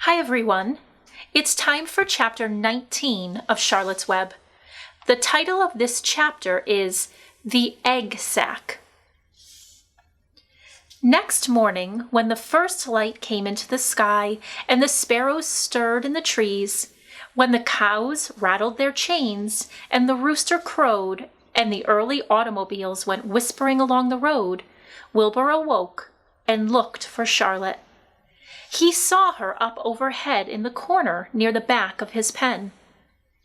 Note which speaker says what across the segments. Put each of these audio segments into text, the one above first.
Speaker 1: Hi everyone! It's time for chapter 19 of Charlotte's Web. The title of this chapter is The Egg Sac. Next morning, when the first light came into the sky and the sparrows stirred in the trees, when the cows rattled their chains and the rooster crowed and the early automobiles went whispering along the road, Wilbur awoke and looked for Charlotte. He saw her up overhead in the corner near the back of his pen.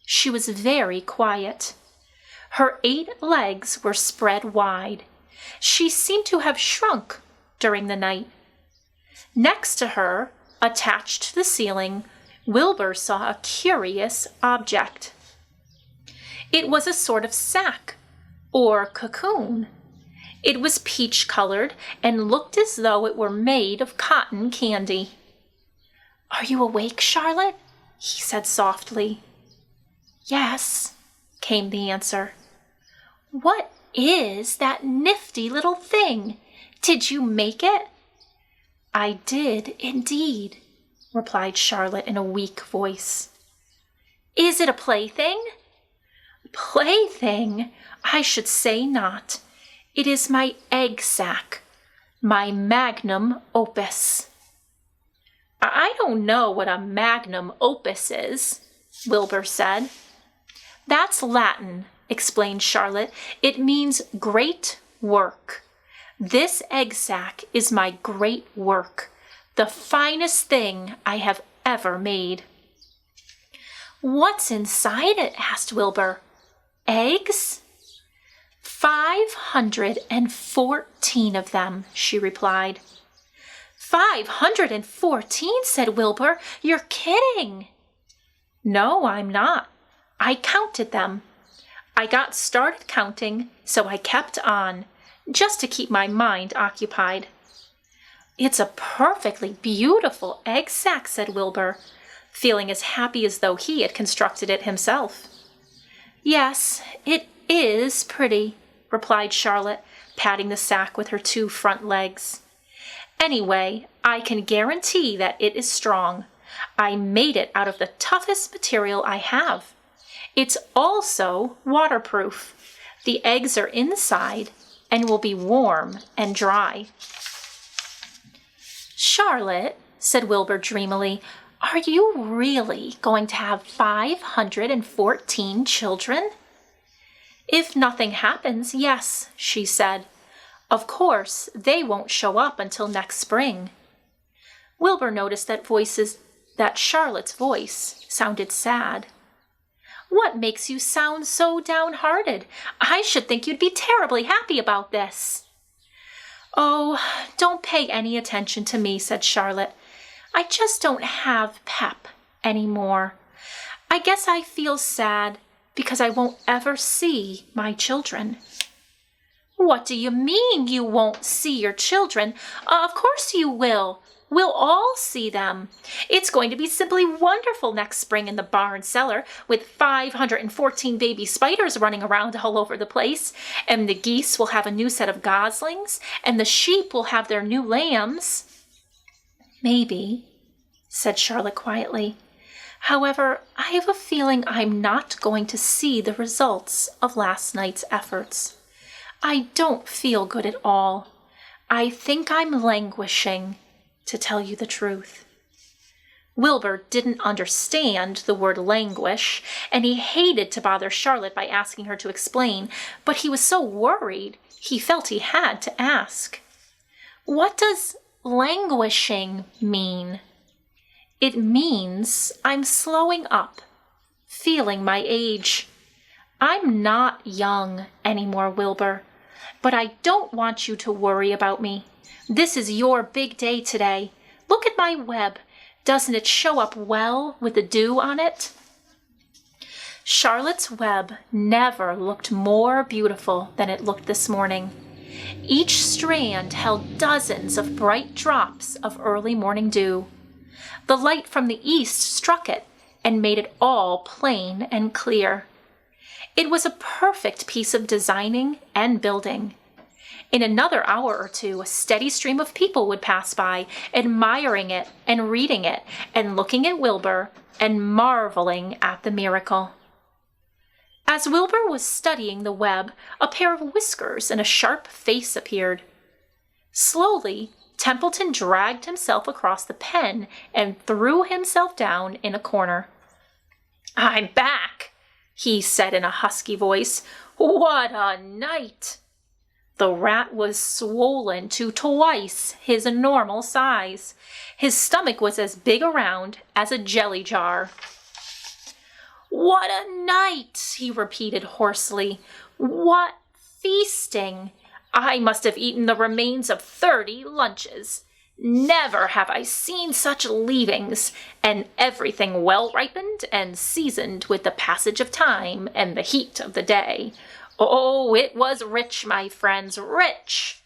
Speaker 1: She was very quiet. Her 8 legs were spread wide. She seemed to have shrunk during the night. Next to her, attached to the ceiling, Wilbur saw a curious object. It was a sort of sack, or cocoon. It was peach-colored and looked as though it were made of cotton candy. "Are you awake, Charlotte?" he said softly. "Yes," came the answer. "What is that nifty little thing? Did you make it?" "I did, indeed," replied Charlotte in a weak voice. "Is it a plaything?" "Plaything? I should say not. It is my egg sac, my magnum opus." "I don't know what a magnum opus is," Wilbur said. "That's Latin," explained Charlotte. "It means great work. This egg sac is my great work, the finest thing I have ever made." "What's inside it?" asked Wilbur. "Eggs?" 514 of them, she replied. 514, said Wilbur. "You're kidding." "No, I'm not. I counted them. I got started counting, so I kept on, just to keep my mind occupied." "It's a perfectly beautiful egg sac," said Wilbur, feeling as happy as though he had constructed it himself. "Yes, it is pretty," replied Charlotte, patting the sack with her 2 front legs. "Anyway, I can guarantee that it is strong. I made it out of the toughest material I have. It's also waterproof. The eggs are inside and will be warm and dry." "Charlotte," said Wilbur dreamily, "are you really going to have 514 children?" "If nothing happens, yes," she said. "Of course, they won't show up until next spring." Wilbur noticed that Charlotte's voice sounded sad. "What makes you sound so downhearted? I should think you'd be terribly happy about this." "Oh, don't pay any attention to me," said Charlotte. "I just don't have pep anymore. I guess I feel sad because I won't ever see my children." "What do you mean you won't see your children? Of course you will. We'll all see them. It's going to be simply wonderful next spring in the barn cellar with 514 baby spiders running around all over the place, and the geese will have a new set of goslings, and the sheep will have their new lambs." "Maybe," said Charlotte quietly. "However, I have a feeling I'm not going to see the results of last night's efforts. I don't feel good at all. I think I'm languishing, to tell you the truth." Wilbur didn't understand the word languish, and he hated to bother Charlotte by asking her to explain, but he was so worried he felt he had to ask. "What does languishing mean?" "It means I'm slowing up, feeling my age. I'm not young anymore, Wilbur, but I don't want you to worry about me. This is your big day today. Look at my web. Doesn't it show up well with the dew on it?" Charlotte's web never looked more beautiful than it looked this morning. Each strand held dozens of bright drops of early morning dew. The light from the east struck it and made it all plain and clear. It was a perfect piece of designing and building. In another hour or two, a steady stream of people would pass by, admiring it and reading it and looking at Wilbur and marveling at the miracle. As Wilbur was studying the web, a pair of whiskers and a sharp face appeared. Slowly, Templeton dragged himself across the pen and threw himself down in a corner. "I'm back," he said in a husky voice. "What a night!" The rat was swollen to twice his normal size. His stomach was as big around as a jelly jar. "What a night!" he repeated hoarsely. "What feasting! I must have eaten the remains of 30 lunches. Never have I seen such leavings, and everything well ripened and seasoned with the passage of time and the heat of the day. Oh, it was rich, my friends, rich."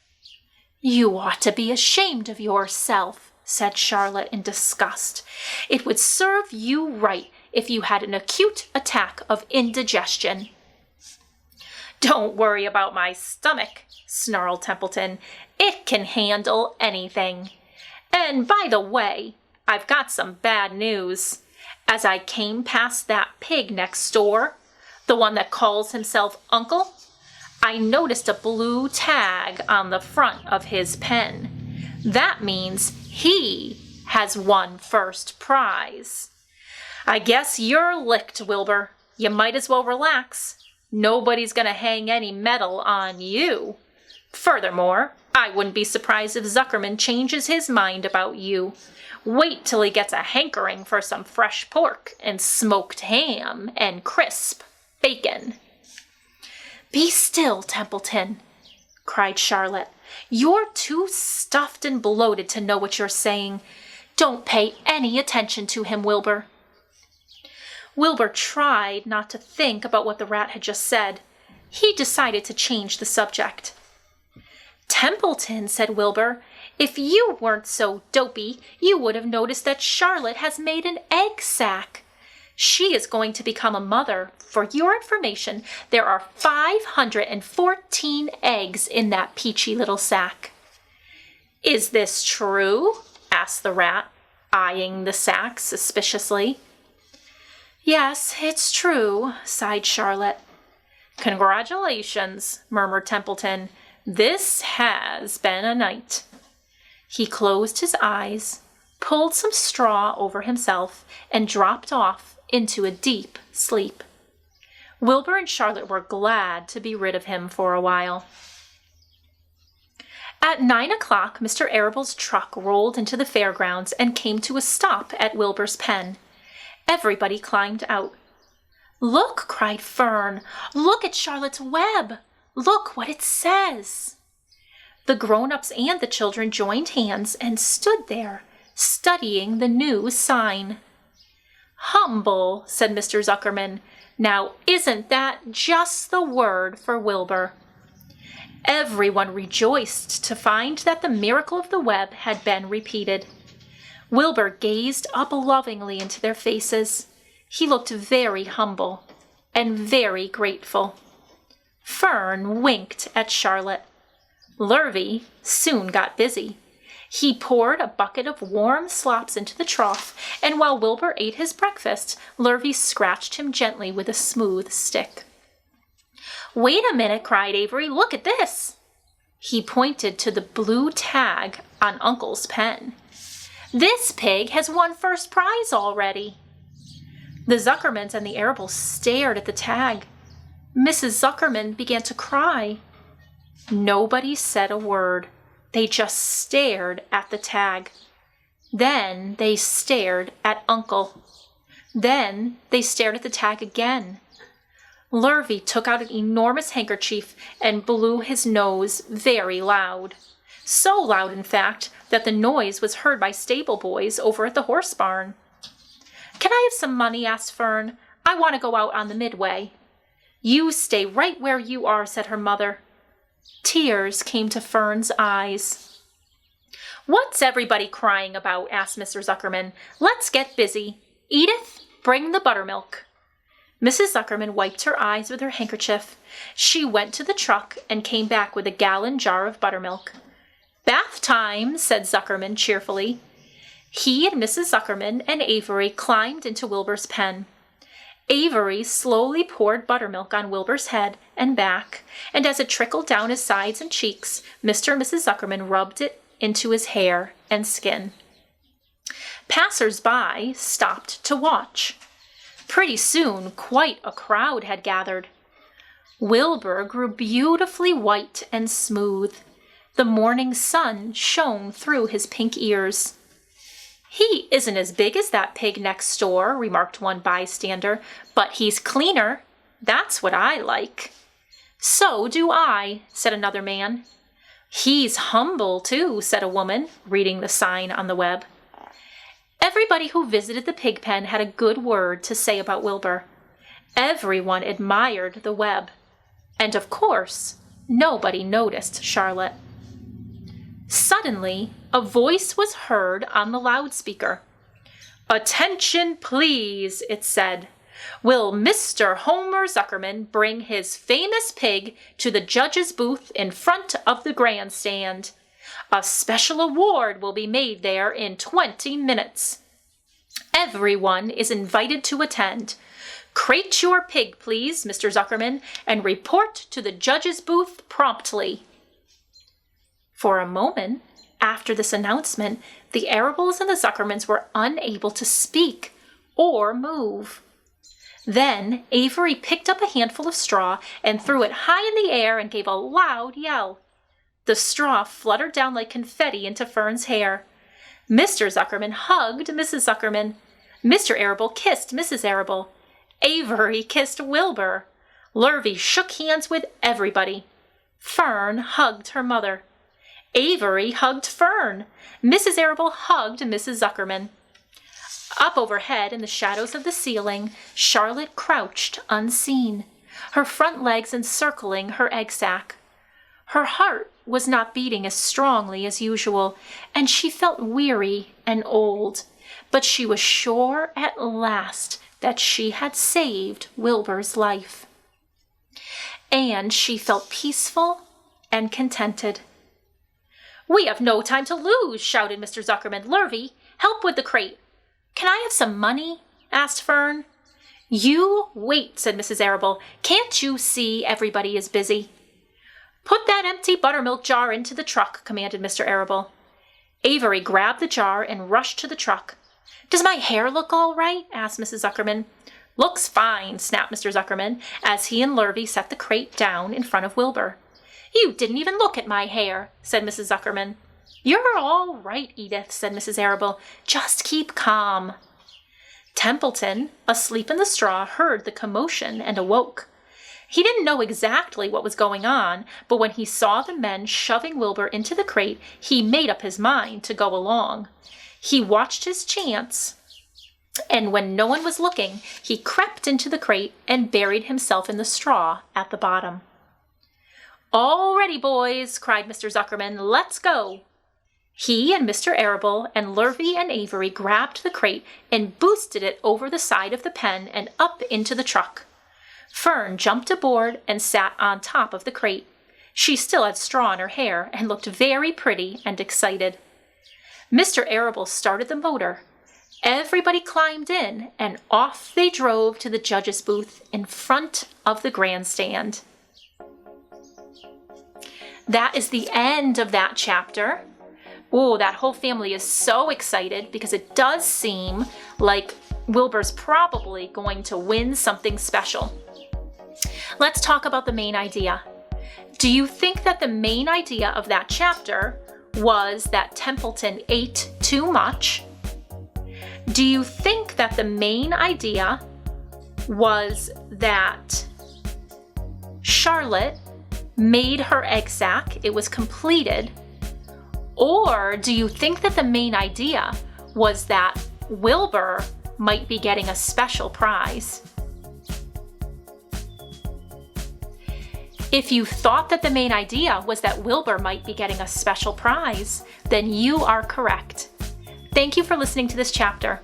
Speaker 1: "You ought to be ashamed of yourself," said Charlotte in disgust. "It would serve you right if you had an acute attack of indigestion." "Don't worry about my stomach," snarled Templeton. "It can handle anything. And by the way, I've got some bad news. As I came past that pig next door, the one that calls himself Uncle, I noticed a blue tag on the front of his pen. That means he has won first prize. I guess you're licked, Wilbur. You might as well relax. Nobody's going to hang any medal on you. Furthermore, I wouldn't be surprised if Zuckerman changes his mind about you. Wait till he gets a hankering for some fresh pork and smoked ham and crisp bacon." "Be still, Templeton," cried Charlotte. "You're too stuffed and bloated to know what you're saying. Don't pay any attention to him, Wilbur." Wilbur tried not to think about what the rat had just said. He decided to change the subject. "Templeton," said Wilbur, "if you weren't so dopey, you would have noticed that Charlotte has made an egg sack. She is going to become a mother. For your information, there are 514 eggs in that peachy little sack." "Is this true?" asked the rat, eyeing the sack suspiciously. "Yes, it's true," sighed Charlotte. "Congratulations," murmured Templeton. "This has been a night." He closed his eyes, pulled some straw over himself, and dropped off into a deep sleep. Wilbur and Charlotte were glad to be rid of him for a while. At 9 o'clock, Mr. Arable's truck rolled into the fairgrounds and came to a stop at Wilbur's pen. Everybody climbed out. "Look," cried Fern. "Look at Charlotte's web. Look what it says." The grown-ups and the children joined hands and stood there, studying the new sign. "Humble," said Mr. Zuckerman. "Now isn't that just the word for Wilbur?" Everyone rejoiced to find that the miracle of the web had been repeated. Wilbur gazed up lovingly into their faces. He looked very humble and very grateful. Fern winked at Charlotte. Lurvy soon got busy. He poured a bucket of warm slops into the trough, and while Wilbur ate his breakfast, Lurvy scratched him gently with a smooth stick. "Wait a minute," cried Avery. "Look at this." He pointed to the blue tag on Uncle's pen. "This pig has won first prize already." The Zuckermans and the Arables stared at the tag. Mrs. Zuckerman began to cry. Nobody said a word. They just stared at the tag. Then they stared at Uncle. Then they stared at the tag again. Lurvy took out an enormous handkerchief and blew his nose very loud. So loud, in fact, that the noise was heard by stable boys over at the horse barn. "Can I have some money?" asked Fern. "I want to go out on the midway." "You stay right where you are," said her mother. Tears came to Fern's eyes. "What's everybody crying about?" asked Mr. Zuckerman. "Let's get busy. Edith, bring the buttermilk." Mrs. Zuckerman wiped her eyes with her handkerchief. She went to the truck and came back with a gallon jar of buttermilk. "Bath time," said Zuckerman cheerfully. He and Mrs. Zuckerman and Avery climbed into Wilbur's pen. Avery slowly poured buttermilk on Wilbur's head and back, and as it trickled down his sides and cheeks, Mr. and Mrs. Zuckerman rubbed it into his hair and skin. Passers-by stopped to watch. Pretty soon, quite a crowd had gathered. Wilbur grew beautifully white and smooth. The morning sun shone through his pink ears. "He isn't as big as that pig next door," remarked one bystander, "but he's cleaner. That's what I like." "So do I," said another man. "He's humble, too," said a woman, reading the sign on the web. Everybody who visited the pig pen had a good word to say about Wilbur. Everyone admired the web. And of course, nobody noticed Charlotte. Suddenly, a voice was heard on the loudspeaker. "Attention, please," it said. "Will Mr. Homer Zuckerman bring his famous pig to the judge's booth in front of the grandstand? A special award will be made there in 20 minutes. Everyone is invited to attend. Crate your pig, please, Mr. Zuckerman, and report to the judge's booth promptly." For a moment, after this announcement, the Arables and the Zuckermans were unable to speak or move. Then Avery picked up a handful of straw and threw it high in the air and gave a loud yell. The straw fluttered down like confetti into Fern's hair. Mr. Zuckerman hugged Mrs. Zuckerman. Mr. Arable kissed Mrs. Arable. Avery kissed Wilbur. Lurvy shook hands with everybody. Fern hugged her mother. Avery hugged Fern. Mrs. Arable hugged Mrs. Zuckerman. Up overhead in the shadows of the ceiling, Charlotte crouched unseen, her front legs encircling her egg sac. Her heart was not beating as strongly as usual, and she felt weary and old, but she was sure at last that she had saved Wilbur's life. And she felt peaceful and contented. "We have no time to lose," shouted Mr. Zuckerman. "Lurvy, help with the crate." "Can I have some money?" asked Fern. "You wait," said Mrs. Arable. "Can't you see everybody is busy?" "Put that empty buttermilk jar into the truck," commanded Mr. Arable. Avery grabbed the jar and rushed to the truck. "Does my hair look all right?" asked Mrs. Zuckerman. "Looks fine," snapped Mr. Zuckerman, as he and Lurvy set the crate down in front of Wilbur. "You didn't even look at my hair," said Mrs. Zuckerman. "You're all right, Edith," said Mrs. Arable. "Just keep calm." Templeton, asleep in the straw, heard the commotion and awoke. He didn't know exactly what was going on, but when he saw the men shoving Wilbur into the crate, he made up his mind to go along. He watched his chance, and when no one was looking, he crept into the crate and buried himself in the straw at the bottom. "All ready, boys," cried Mr. Zuckerman. "Let's go." He and Mr. Arable and Lurvy and Avery grabbed the crate and boosted it over the side of the pen and up into the truck. Fern jumped aboard and sat on top of the crate. She still had straw in her hair and looked very pretty and excited. Mr. Arable started the motor. Everybody climbed in, and off they drove to the judge's booth in front of the grandstand. That is the end of that chapter. Oh, that whole family is so excited because it does seem like Wilbur's probably going to win something special. Let's talk about the main idea. Do you think that the main idea of that chapter was that Templeton ate too much? Do you think that the main idea was that Charlotte made her egg sac, it was completed? Or do you think that the main idea was that Wilbur might be getting a special prize? If you thought that the main idea was that Wilbur might be getting a special prize, then you are correct. Thank you for listening to this chapter.